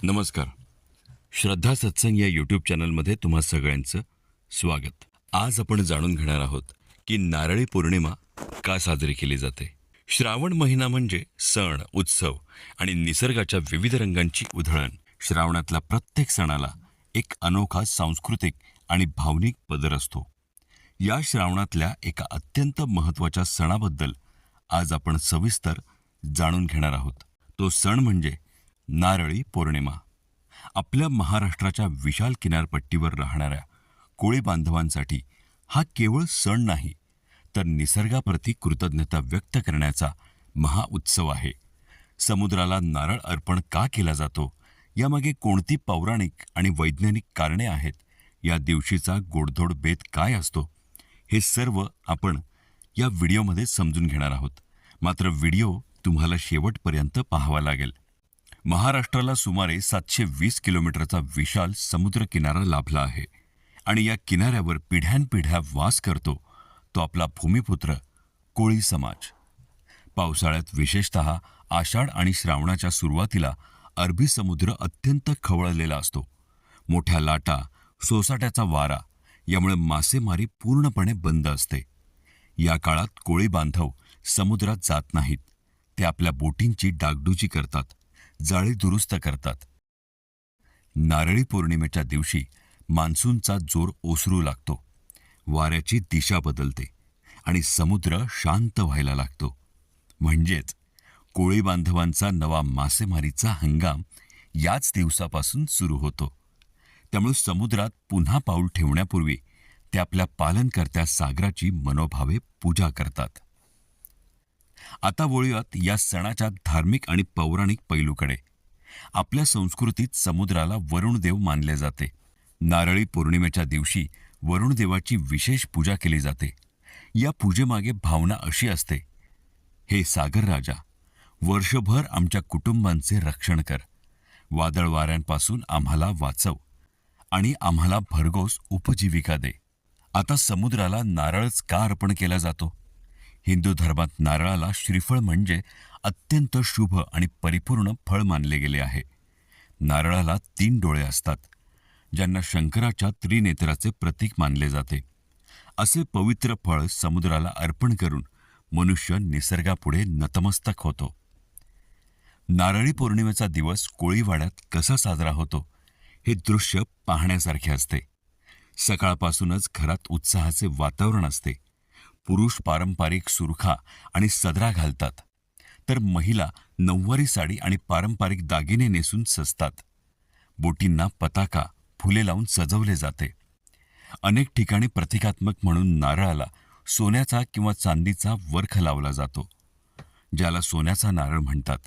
नमस्कार. श्रद्धा सत्संग या यूट्यूब चॅनलमध्ये तुम्हा सगळ्यांचं स्वागत. आज आपण जाणून घेणार आहोत की नारळी पौर्णिमा का साजरी केली जाते. श्रावण महिना म्हणजे सण, उत्सव आणि निसर्गाच्या विविध रंगांची उधळण. श्रावणातल्या प्रत्येक सणाला एक अनोखा सांस्कृतिक आणि भावनिक पदर असतो. या श्रावणातल्या एका अत्यंत महत्त्वाच्या सणाबद्दल आज आपण सविस्तर जाणून घेणार आहोत. तो सण म्हणजे नारळी पौर्णिमा. आपल्या महाराष्ट्राच्या विशाल किनारपट्टीवर राहणाऱ्या कोळी बांधवांसाठी हा केवळ सण नाही, तर निसर्गाप्रती कृतज्ञता व्यक्त करण्याचा महाउत्सव आहे. समुद्राला नारळ अर्पण का केला जातो, यामागे कोणती पौराणिक आणि वैज्ञानिक कारणे आहेत, या दिवशीचा गोडधोड बेत काय असतो, हे सर्व आपण या व्हिडिओमध्ये समजून घेणार आहोत. मात्र व्हिडिओ तुम्हाला शेवटपर्यंत पाहावा लागेल. महाराष्ट्राला सुमारे 720 किलोमीटरचा विशाल समुद्र किनारा लाभला आहे आणि या किनाऱ्यावर पिढ्यानपिढ्या वास करतो तो आपला भूमिपुत्र कोळी समाज. पावसाळ्यात विशेषतः आषाढ आणि श्रावणाच्या सुरुवातीला अरबी समुद्र अत्यंत खवळलेला असतो. मोठ्या लाटा, सोसाट्याचा वारा यामुळे मासेमारी पूर्णपणे बंद असते. या काळात कोळी बांधव समुद्रात जात नाहीत. ते आपल्या बोटींची डागडुजी करतात, जाळी दुरुस्त करतात. नारळी पौर्णिमेच्या दिवशी मान्सूनचा जोर ओसरू लागतो. वाऱ्याची दिशा बदलते आणि समुद्र शांत व्हायला लागतो. म्हणजेच कोळी बांधवांचा नवा मासेमारीचा हंगाम याच दिवसापासून सुरू होतो. त्यामुळे समुद्रात पुन्हा पाऊल ठेवण्यापूर्वी ते आपल्या पालनकर्त्या सागराची मनोभावे पूजा करतात. आता वळूयात या सणाच्या धार्मिक आणि पौराणिक पैलूकडे. आपल्या संस्कृतीत समुद्राला वरुणदेव मानले जाते. नारळी पौर्णिमेच्या दिवशी वरुणदेवाची विशेष पूजा केली जाते. या पूजेमागे भावना अशी असते, हे सागर राजा, वर्षभर आमच्या कुटुंबांचे रक्षण कर, वादळ वाऱ्यांपासून आम्हाला वाचव आणि आम्हाला भरघोस उपजीविका दे. आता समुद्राला नारळच का अर्पण केला जातो? हिंदू धर्मात नारळाला श्रीफळ म्हणजे अत्यंत शुभ आणि परिपूर्ण फळ मानले गेले आहे. नारळाला 3 डोळे असतात, ज्यांना शंकराच्या त्रिनेत्राचे प्रतीक मानले जाते. असे पवित्र फळ समुद्राला अर्पण करून मनुष्य निसर्गापुढे नतमस्तक होतो. नारळी पौर्णिमेचा दिवस कोळीवाड्यात कसा साजरा होतो, हे दृश्य पाहण्यासारखे असते. सकाळपासूनच घरात उत्साहाचे वातावरण असते. पुरुष पारंपरिक सुरखा आणि सदरा घालतात, तर महिला नऊवारी साडी आणि पारंपरिक दागिने नेसून सजतात. बोटींना पताका, फुले लावून सजवले जाते. अनेक ठिकाणी प्रतिकात्मक म्हणून नारळाला सोन्याचा किंवा चांदीचा वर्ख लावला जातो, ज्याला सोन्याचा नारळ म्हणतात.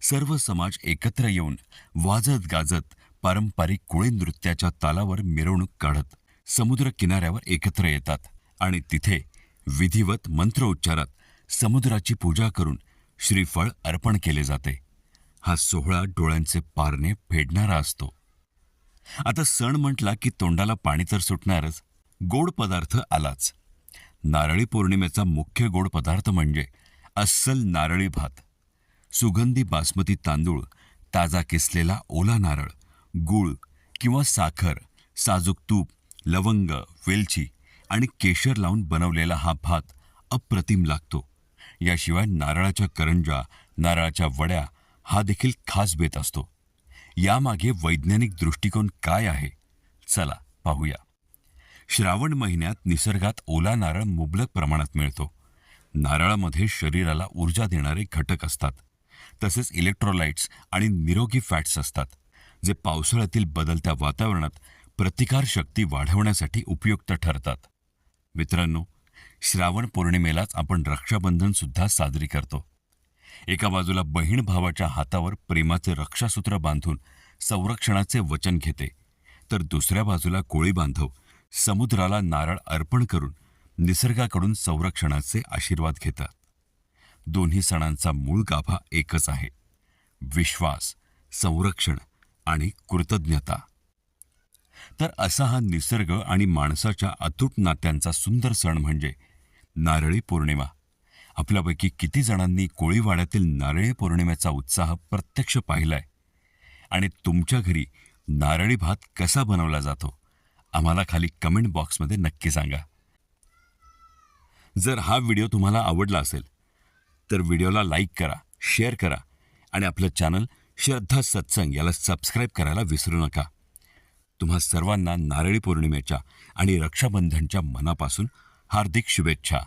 सर्व समाज एकत्र येऊन वाजत गाजत पारंपरिक कोळी नृत्याच्या तालावर मिरवणूक काढत समुद्र किनाऱ्यावर एकत्र येतात आणि तिथे विधिवत मंत्रोच्चारात समुद्राची पूजा करून श्रीफळ अर्पण केले जाते. हा सोहळा डोळ्यांचे पारणे फेडणारा असतो. आता सण म्हटला की तोंडाला पाणी तर सुटणारच. गोड पदार्थ आलाच. नारळी पौर्णिमेचा मुख्य गोड पदार्थ म्हणजे अस्सल नारळी भात. सुगंधी बासमती तांदूळ, ताजा किसलेला ओला नारळ, गूळ किंवा साखर, साजूक तूप, लवंग, वेलची आणि केशर लावून बनवलेला हा भात अप्रतिम लागतो. याशिवाय नारळाच्या करंजा, नारळाच्या वड्या हा देखील खास बेत असतो. यामागे वैज्ञानिक दृष्टिकोन काय आहे, चला पाहूया. श्रावण महिन्यात निसर्गात ओला नारळ मुबलक प्रमाणात मिळतो. नारळामध्ये शरीराला ऊर्जा देणारे घटक असतात. तसेच इलेक्ट्रोलाइट्स आणि निरोगी फॅट्स असतात, जे पावसाळ्यातील बदलत्या वातावरणात प्रतिकारशक्ती वाढवण्यासाठी उपयुक्त ठरतात. मित्रांनो, श्रावण पौर्णिमेलाच आपण रक्षाबंधन सुद्धा साजरी करतो. एका बाजूला बहीण भावाच्या हातावर प्रेमाचे रक्षासूत्र बांधून संरक्षणाचे वचन घेते, तर दुसऱ्या बाजूला कोळी बांधव समुद्राला नारळ अर्पण करून निसर्गाकडून संरक्षणाचे आशीर्वाद घेतात. दोन्ही सणांचा मूळ गाभा एकच आहे, विश्वास, संरक्षण आणि कृतज्ञता. तर असा हा निसर्ग आणि माणसाच्या अतूट नात्यांचा सुंदर सण म्हणजे नारळी पौर्णिमा. आपल्यापैकी किती जणांनी कोळीवाड्यातील नारळी पौर्णिमेचा उत्साह प्रत्यक्ष पाहिलाय? आणि तुमच्या घरी नारळी भात कसा बनवला जातो आम्हाला खाली कमेंट बॉक्समध्ये नक्की सांगा. जर हा व्हिडिओ तुम्हाला आवडला असेल तर व्हिडिओला लाईक करा, शेअर करा आणि आपलं चॅनल श्रद्धा सत्संग याला सबस्क्राईब करायला विसरू नका. तुम्हा सर्वांना नारळी पौर्णिमेच्या आणि रक्षाबंधनच्या मनापासून हार्दिक शुभेच्छा.